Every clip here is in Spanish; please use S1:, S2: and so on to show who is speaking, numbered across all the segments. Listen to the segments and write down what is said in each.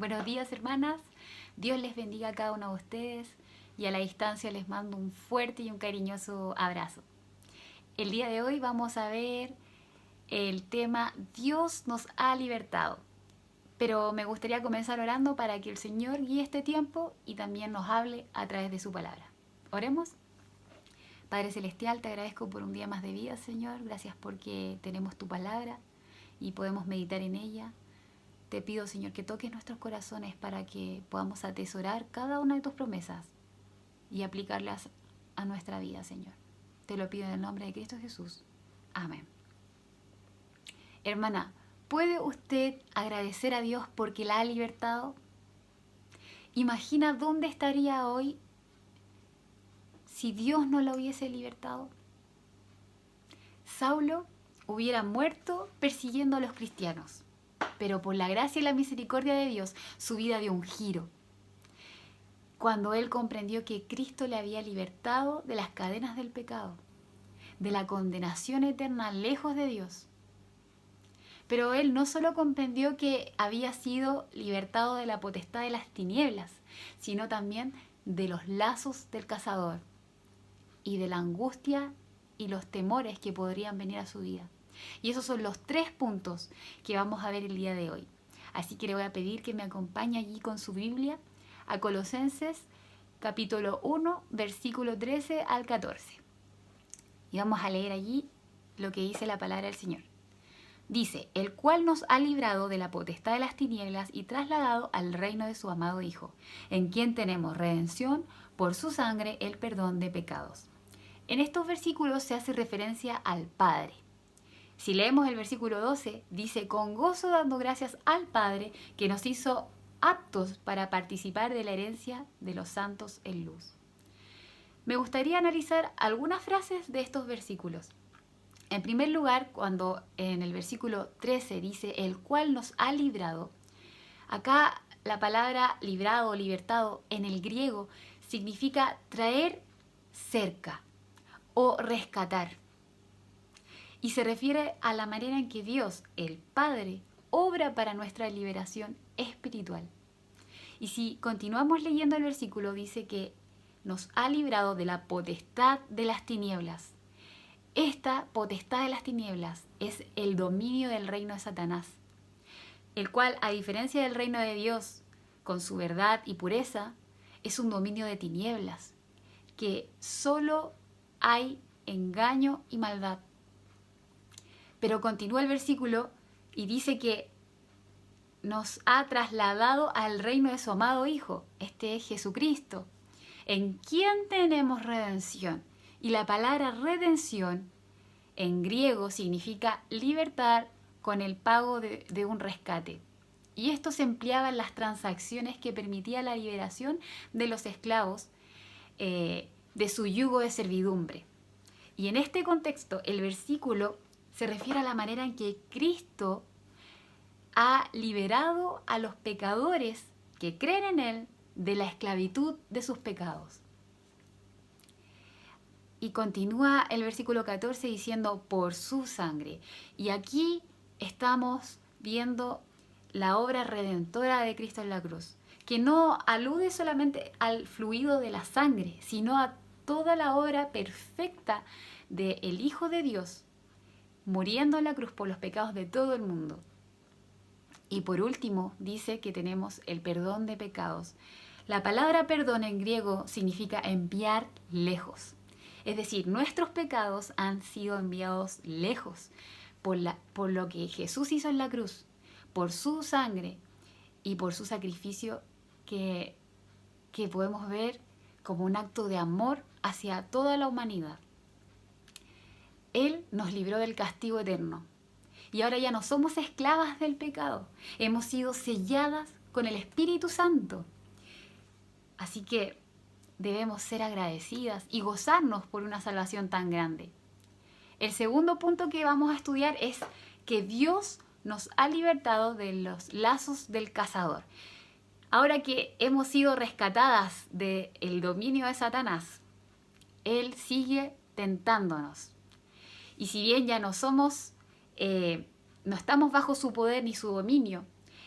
S1: Buenos días, hermanas. Dios les bendiga a cada uno de ustedes y a la distancia les mando un fuerte y un cariñoso abrazo. El día de hoy vamos a ver el tema Dios nos ha libertado. Pero me gustaría comenzar orando para que el Señor guíe este tiempo y también nos hable a través de su palabra. Oremos. Padre Celestial, te agradezco por un día más de vida, Señor. Gracias porque tenemos tu palabra y podemos meditar en ella. Te pido, Señor, que toques nuestros corazones para que podamos atesorar cada una de tus promesas y aplicarlas a nuestra vida, Señor. Te lo pido en el nombre de Cristo Jesús. Amén. Hermana, ¿puede usted agradecer a Dios porque la ha libertado? Imagina dónde estaría hoy si Dios no la hubiese libertado. Saulo hubiera muerto persiguiendo a los cristianos, pero por la gracia y la misericordia de Dios, su vida dio un giro. Cuando él comprendió que Cristo le había libertado de las cadenas del pecado, de la condenación eterna lejos de Dios. Pero él no solo comprendió que había sido libertado de la potestad de las tinieblas, sino también de los lazos del cazador y de la angustia y los temores que podrían venir a su vida. Y esos son los 3 puntos que vamos a ver el día de hoy. Así que le voy a pedir que me acompañe allí con su Biblia a Colosenses capítulo 1, versículo 13 al 14. Y vamos a leer allí lo que dice la palabra del Señor. Dice, el cual nos ha librado de la potestad de las tinieblas y trasladado al reino de su amado Hijo, en quien tenemos redención por su sangre, el perdón de pecados. En estos versículos se hace referencia al Padre. Si leemos el versículo 12, dice, con gozo dando gracias al Padre que nos hizo aptos para participar de la herencia de los santos en luz. Me gustaría analizar algunas frases de estos versículos. En primer lugar, cuando en el versículo 13 dice, el cual nos ha librado, acá la palabra librado o libertado en el griego significa traer cerca o rescatar. Y se refiere a la manera en que Dios, el Padre, obra para nuestra liberación espiritual. Y si continuamos leyendo el versículo, dice que nos ha librado de la potestad de las tinieblas. Esta potestad de las tinieblas es el dominio del reino de Satanás, el cual, a diferencia del reino de Dios, con su verdad y pureza, es un dominio de tinieblas, que solo hay engaño y maldad. Pero continúa el versículo y dice que nos ha trasladado al reino de su amado Hijo, este es Jesucristo, en quien tenemos redención. Y la palabra redención en griego significa libertar con el pago de un rescate. Y esto se empleaba en las transacciones que permitía la liberación de los esclavos de su yugo de servidumbre. Y en este contexto, el versículo se refiere a la manera en que Cristo ha liberado a los pecadores que creen en Él de la esclavitud de sus pecados. Y continúa el versículo 14 diciendo, por su sangre. Y aquí estamos viendo la obra redentora de Cristo en la cruz, que no alude solamente al fluido de la sangre, sino a toda la obra perfecta del Hijo de Dios, muriendo en la cruz por los pecados de todo el mundo. Y por último, dice que tenemos el perdón de pecados. La palabra perdón en griego significa enviar lejos. Es decir, nuestros pecados han sido enviados lejos por lo que Jesús hizo en la cruz, por su sangre y por su sacrificio que podemos ver como un acto de amor hacia toda la humanidad. Él nos libró del castigo eterno. Y ahora ya no somos esclavas del pecado. Hemos sido selladas con el Espíritu Santo. Así que debemos ser agradecidas y gozarnos por una salvación tan grande. El segundo punto que vamos a estudiar es que Dios nos ha libertado de los lazos del cazador. Ahora que hemos sido rescatadas del dominio de Satanás, Él sigue tentándonos. Y si bien ya no estamos bajo su poder ni su dominio,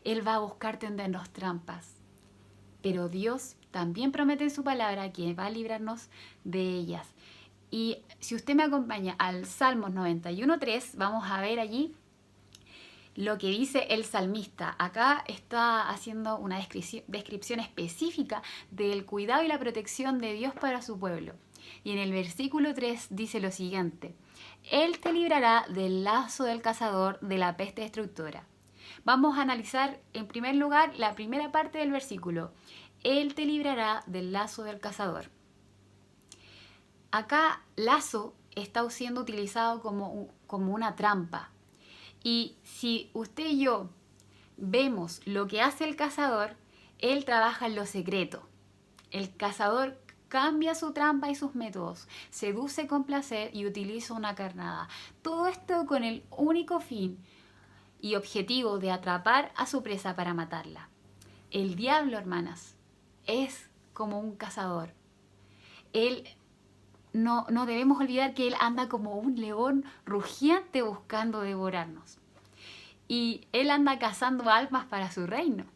S1: Él va a buscar tendernos trampas. Pero Dios también promete en su palabra que va a librarnos de ellas. Y si usted me acompaña al Salmos 91.3, vamos a ver allí lo que dice el salmista. Acá está haciendo una descripción específica del cuidado y la protección de Dios para su pueblo. Y en el versículo 3 dice lo siguiente: Él te librará del lazo del cazador, de la peste destructora. Vamos a analizar en primer lugar la primera parte del versículo. Él te librará del lazo del cazador. Acá lazo está siendo utilizado como una trampa. Y si usted y yo vemos lo que hace el cazador, él trabaja en lo secreto. El cazador cambia su trampa y sus métodos, seduce con placer y utiliza una carnada. Todo esto con el único fin y objetivo de atrapar a su presa para matarla. El diablo, hermanas, es como un cazador. Él no debemos olvidar que él anda como un león rugiente buscando devorarnos. Y él anda cazando almas para su reino.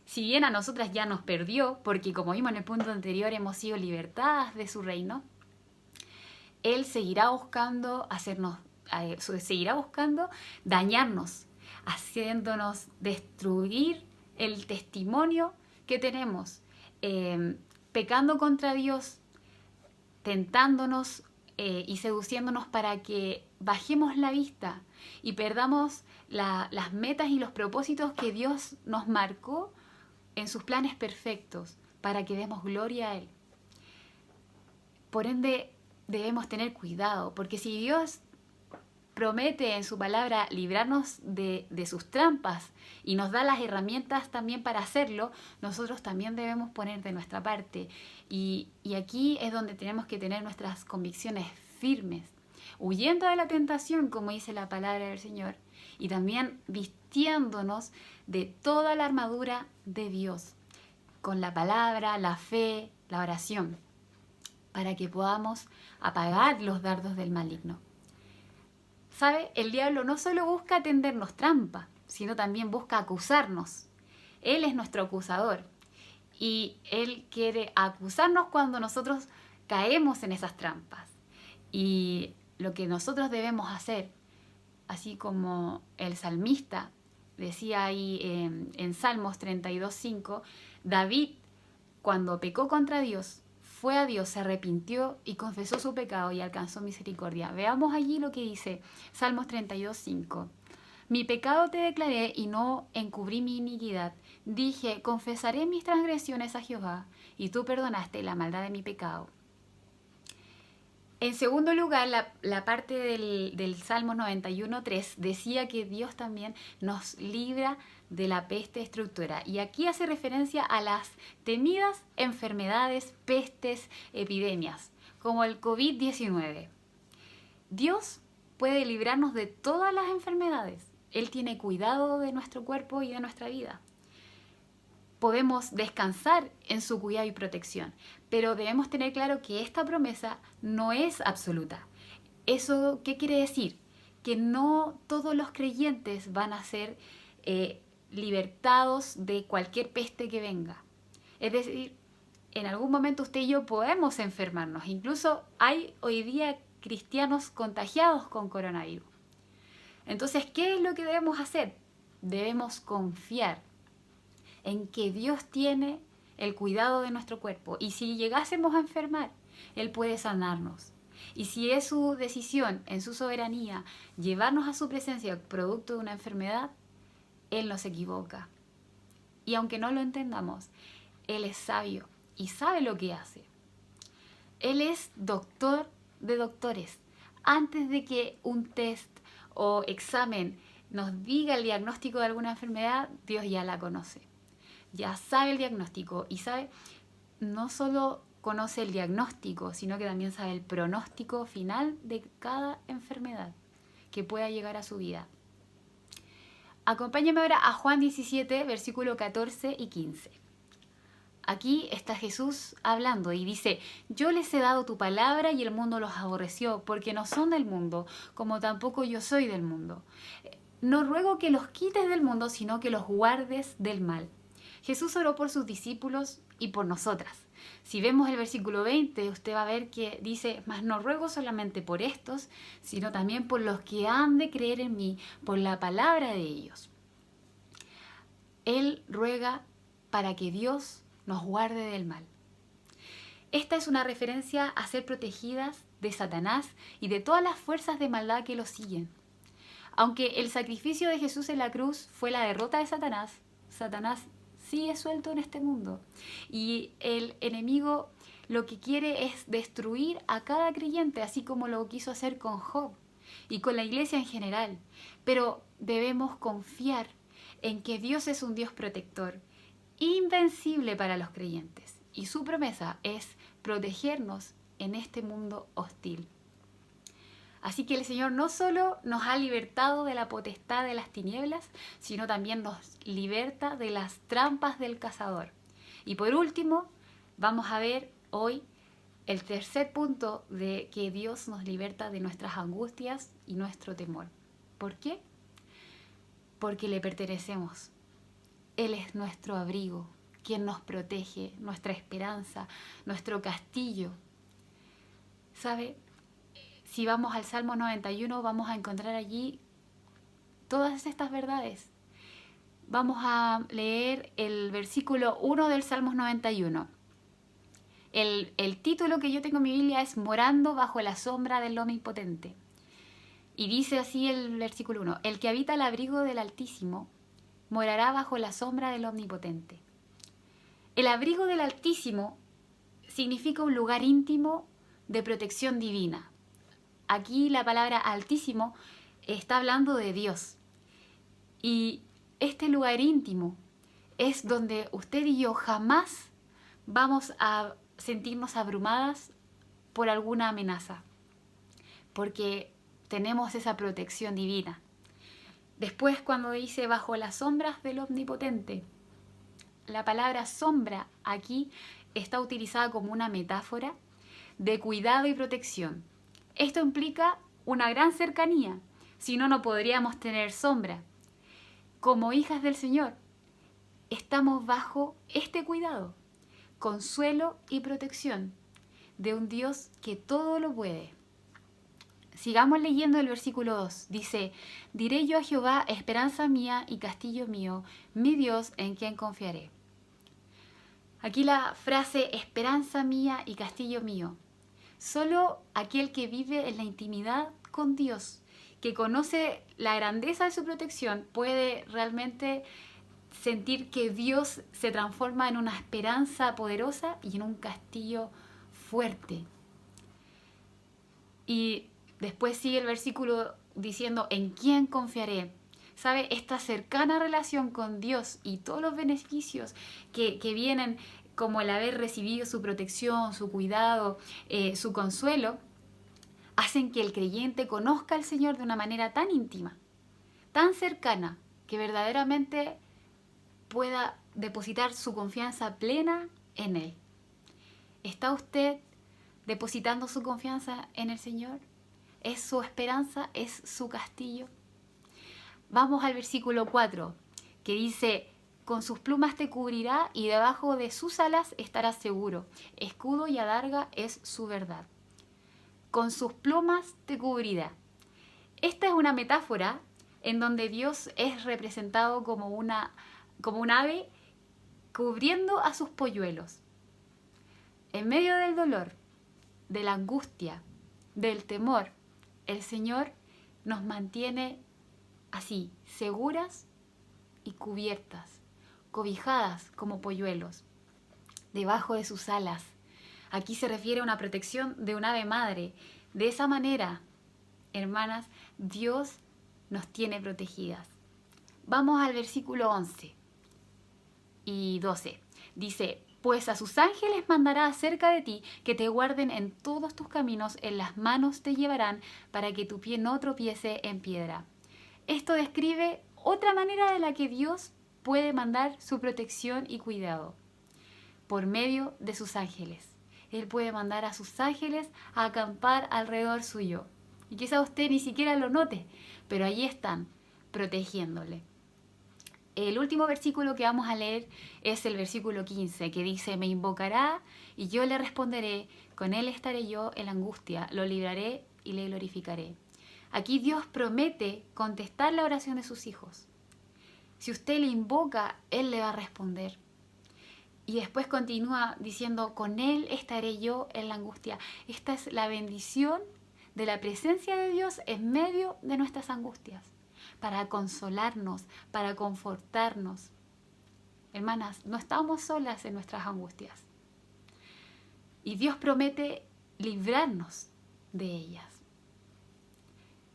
S1: Si bien a nosotras ya nos perdió, porque como vimos en el punto anterior hemos sido libertadas de su reino, él seguirá buscando seguirá buscando dañarnos, haciéndonos destruir el testimonio que tenemos, pecando contra Dios, tentándonos y seduciéndonos para que bajemos la vista y perdamos las metas y los propósitos que Dios nos marcó en sus planes perfectos para que demos gloria a Él. Por ende, debemos tener cuidado, porque si Dios promete en su palabra librarnos de sus trampas y nos da las herramientas también para hacerlo, nosotros también debemos poner de nuestra parte. Y aquí es donde tenemos que tener nuestras convicciones firmes, huyendo de la tentación, como dice la palabra del Señor, y también vistiéndonos de toda la armadura de Dios, con la palabra, la fe, la oración, para que podamos apagar los dardos del maligno. ¿Sabe? El diablo no solo busca tendernos trampa, sino también busca acusarnos. Él es nuestro acusador y él quiere acusarnos cuando nosotros caemos en esas trampas. Y lo que nosotros debemos hacer, así como el salmista decía ahí en Salmos 32.5, David, cuando pecó contra Dios, fue a Dios, se arrepintió y confesó su pecado y alcanzó misericordia. Veamos allí lo que dice Salmos 32.5. Mi pecado te declaré y no encubrí mi iniquidad. Dije, confesaré mis transgresiones a Jehová, y tú perdonaste la maldad de mi pecado. En segundo lugar, la parte del Salmo 91.3 decía que Dios también nos libra de la peste destructora. Y aquí hace referencia a las temidas enfermedades, pestes, epidemias, como el COVID-19. Dios puede librarnos de todas las enfermedades. Él tiene cuidado de nuestro cuerpo y de nuestra vida. Podemos descansar en su cuidado y protección, pero debemos tener claro que esta promesa no es absoluta. ¿Eso qué quiere decir? Que no todos los creyentes van a ser libertados de cualquier peste que venga. Es decir, en algún momento usted y yo podemos enfermarnos. Incluso hay hoy día cristianos contagiados con coronavirus. Entonces, ¿qué es lo que debemos hacer? Debemos confiar en que Dios tiene el cuidado de nuestro cuerpo. Y si llegásemos a enfermar, Él puede sanarnos. Y si es su decisión, en su soberanía, llevarnos a su presencia producto de una enfermedad, Él no se equivoca. Y aunque no lo entendamos, Él es sabio y sabe lo que hace. Él es doctor de doctores. Antes de que un test o examen nos diga el diagnóstico de alguna enfermedad, Dios ya la conoce. Ya sabe el diagnóstico y sabe, no solo conoce el diagnóstico, sino que también sabe el pronóstico final de cada enfermedad que pueda llegar a su vida. Acompáñame ahora a Juan 17, versículo 14 y 15. Aquí está Jesús hablando y dice, yo les he dado tu palabra y el mundo los aborreció, porque no son del mundo, como tampoco yo soy del mundo. no ruego que los quites del mundo, sino que los guardes del mal. Jesús oró por sus discípulos y por nosotras. Si vemos el versículo 20, usted va a ver que dice, mas no ruego solamente por estos, sino también por los que han de creer en mí, por la palabra de ellos. Él ruega para que Dios nos guarde del mal. Esta es una referencia a ser protegidas de Satanás y de todas las fuerzas de maldad que lo siguen. Aunque el sacrificio de Jesús en la cruz fue la derrota de Satanás, Satanás sigue suelto en este mundo. Y el enemigo lo que quiere es destruir a cada creyente, así como lo quiso hacer con Job y con la iglesia en general. Pero debemos confiar en que Dios es un Dios protector, invencible para los creyentes. Y su promesa es protegernos en este mundo hostil. Así que el Señor no solo nos ha libertado de la potestad de las tinieblas, sino también nos liberta de las trampas del cazador. Y por último, vamos a ver hoy el tercer punto de que Dios nos liberta de nuestras angustias y nuestro temor. ¿Por qué? Porque le pertenecemos. Él es nuestro abrigo, quien nos protege, nuestra esperanza, nuestro castillo. ¿Sabe? Si vamos al Salmo 91, vamos a encontrar allí todas estas verdades. Vamos a leer el versículo 1 del Salmo 91. El título que yo tengo en mi Biblia es Morando bajo la sombra del Omnipotente. Y dice así el versículo 1, el que habita el abrigo del Altísimo morará bajo la sombra del Omnipotente. El abrigo del Altísimo significa un lugar íntimo de protección divina. Aquí la palabra Altísimo está hablando de Dios. Y este lugar íntimo es donde usted y yo jamás vamos a sentirnos abrumadas por alguna amenaza, porque tenemos esa protección divina. Después, cuando dice bajo las sombras del Omnipotente, la palabra sombra aquí está utilizada como una metáfora de cuidado y protección. Esto implica una gran cercanía, si no, no podríamos tener sombra. Como hijas del Señor, estamos bajo este cuidado, consuelo y protección de un Dios que todo lo puede. Sigamos leyendo el versículo 2. Dice, diré yo a Jehová, esperanza mía y castillo mío, mi Dios en quien confiaré. Aquí la frase esperanza mía y castillo mío. Solo aquel que vive en la intimidad con Dios, que conoce la grandeza de su protección, puede realmente sentir que Dios se transforma en una esperanza poderosa y en un castillo fuerte. Y después sigue el versículo diciendo, ¿en quién confiaré? ¿Sabe? Esta cercana relación con Dios y todos los beneficios que vienen como el haber recibido su protección, su cuidado, su consuelo, hacen que el creyente conozca al Señor de una manera tan íntima, tan cercana, que verdaderamente pueda depositar su confianza plena en Él. ¿Está usted depositando su confianza en el Señor? ¿Es su esperanza? ¿Es su castillo? Vamos al versículo 4, que dice, con sus plumas te cubrirá y debajo de sus alas estarás seguro. Escudo y adarga es su verdad. Con sus plumas te cubrirá. Esta es una metáfora en donde Dios es representado como un ave cubriendo a sus polluelos. En medio del dolor, de la angustia, del temor, el Señor nos mantiene así, seguras y cubiertas, cobijadas como polluelos, debajo de sus alas. Aquí se refiere a una protección de un ave madre. De esa manera, hermanas, Dios nos tiene protegidas. Vamos al versículo 11 y 12. Dice, pues a sus ángeles mandará acerca de ti, que te guarden en todos tus caminos, en las manos te llevarán, para que tu pie no tropiece en piedra. Esto describe otra manera de la que Dios puede mandar su protección y cuidado, por medio de sus ángeles. Él puede mandar a sus ángeles a acampar alrededor suyo. Y quizá usted ni siquiera lo note, pero allí están, protegiéndole. El último versículo que vamos a leer es el versículo 15, que dice: me invocará y yo le responderé, con él estaré yo en la angustia, lo libraré y le glorificaré. Aquí Dios promete contestar la oración de sus hijos. Si usted le invoca, Él le va a responder. Y después continúa diciendo: con Él estaré yo en la angustia. Esta es la bendición de la presencia de Dios en medio de nuestras angustias, para consolarnos, para confortarnos. Hermanas, no estamos solas en nuestras angustias. Y Dios promete librarnos de ellas.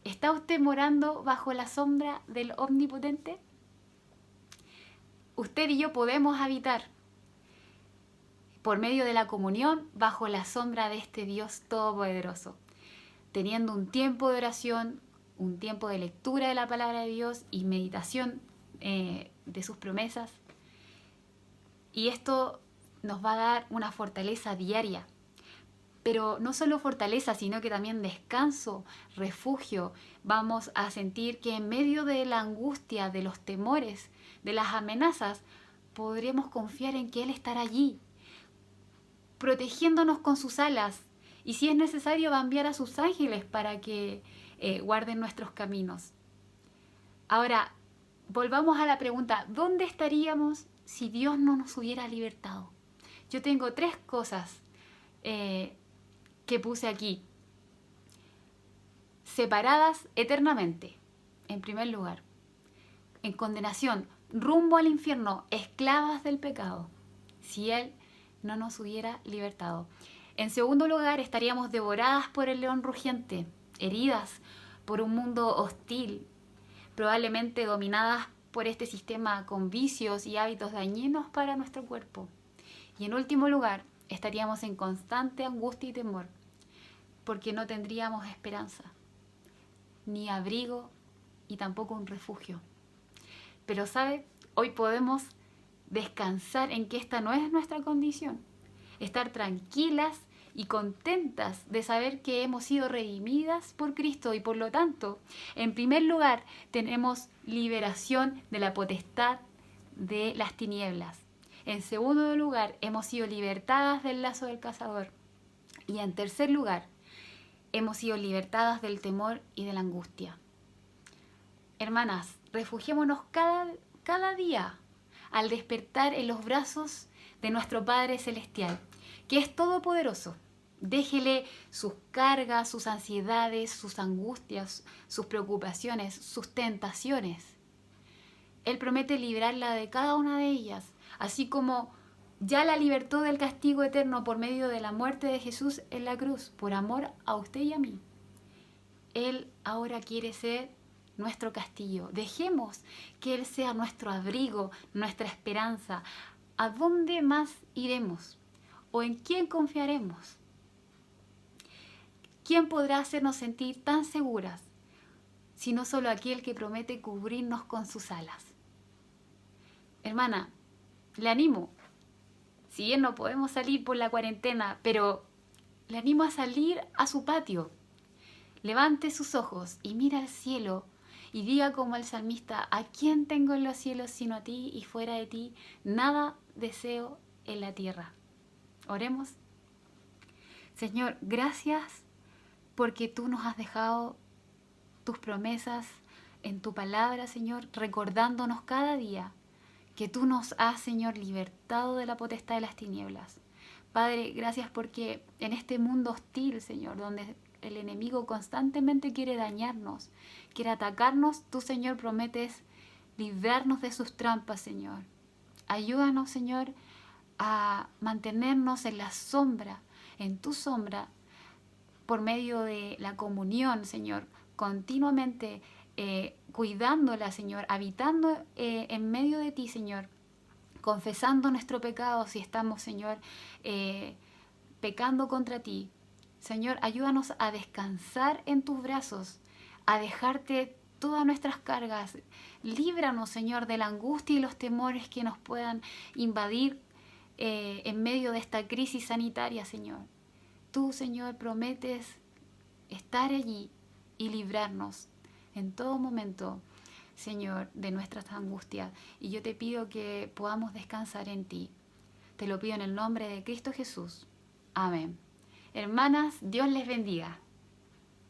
S1: ¿Está usted morando bajo la sombra del Omnipotente? Usted y yo podemos habitar por medio de la comunión bajo la sombra de este Dios todopoderoso, teniendo un tiempo de oración, un tiempo de lectura de la palabra de Dios y meditación de sus promesas. Y esto nos va a dar una fortaleza diaria. Pero no solo fortaleza, sino que también descanso, refugio. Vamos a sentir que en medio de la angustia, de los temores, de las amenazas, podremos confiar en que Él estará allí, protegiéndonos con sus alas. Y si es necesario, va a enviar a sus ángeles para que guarden nuestros caminos. Ahora, volvamos a la pregunta: ¿dónde estaríamos si Dios no nos hubiera libertado? Yo tengo 3 cosas que puse aquí, separadas eternamente. En primer lugar, en condenación, rumbo al infierno, esclavas del pecado, si Él no nos hubiera libertado. En segundo lugar, estaríamos devoradas por el león rugiente, heridas por un mundo hostil, probablemente dominadas por este sistema con vicios y hábitos dañinos para nuestro cuerpo. Y en último lugar, estaríamos en constante angustia y temor, porque no tendríamos esperanza, ni abrigo y tampoco un refugio. Pero ¿sabe? Hoy podemos descansar en que esta no es nuestra condición. Estar tranquilas y contentas de saber que hemos sido redimidas por Cristo y por lo tanto, en primer lugar, tenemos liberación de la potestad de las tinieblas. En segundo lugar, hemos sido libertadas del lazo del cazador. Y en tercer lugar, hemos sido libertadas del temor y de la angustia. Hermanas, refugiémonos cada día al despertar en los brazos de nuestro Padre Celestial, que es todopoderoso. Déjele sus cargas, sus ansiedades, sus angustias, sus preocupaciones, sus tentaciones. Él promete librarla de cada una de ellas, así como ya la libertó del castigo eterno por medio de la muerte de Jesús en la cruz, por amor a usted y a mí. Él ahora quiere ser nuestro castillo. Dejemos que Él sea nuestro abrigo, nuestra esperanza. ¿A dónde más iremos? ¿O en quién confiaremos? ¿Quién podrá hacernos sentir tan seguras, sino solo aquel que promete cubrirnos con sus alas? Hermana, le animo. Si bien no podemos salir por la cuarentena, pero le animo a salir a su patio. Levante sus ojos y mira al cielo y diga como el salmista: ¿a quién tengo en los cielos sino a ti? Y fuera de ti nada deseo en la tierra. Oremos. Señor, gracias porque tú nos has dejado tus promesas en tu palabra, Señor, recordándonos cada día que tú nos has, Señor, libertado de la potestad de las tinieblas. Padre, gracias porque en este mundo hostil, Señor, donde el enemigo constantemente quiere dañarnos, quiere atacarnos, tú, Señor, prometes librarnos de sus trampas, Señor. Ayúdanos, Señor, a mantenernos en la sombra, en tu sombra, por medio de la comunión, Señor, continuamente cuidándola, Señor, habitando en medio de ti, Señor, confesando nuestro pecado si estamos, Señor, pecando contra ti. Señor, ayúdanos a descansar en tus brazos, a dejarte todas nuestras cargas. Líbranos, Señor, de la angustia y los temores que nos puedan invadir en medio de esta crisis sanitaria, Señor. Tú, Señor, prometes estar allí y librarnos en todo momento. Señor, de nuestras angustias. Y yo te pido que podamos descansar en ti. Te lo pido en el nombre de Cristo Jesús. Amén. Hermanas, Dios les bendiga.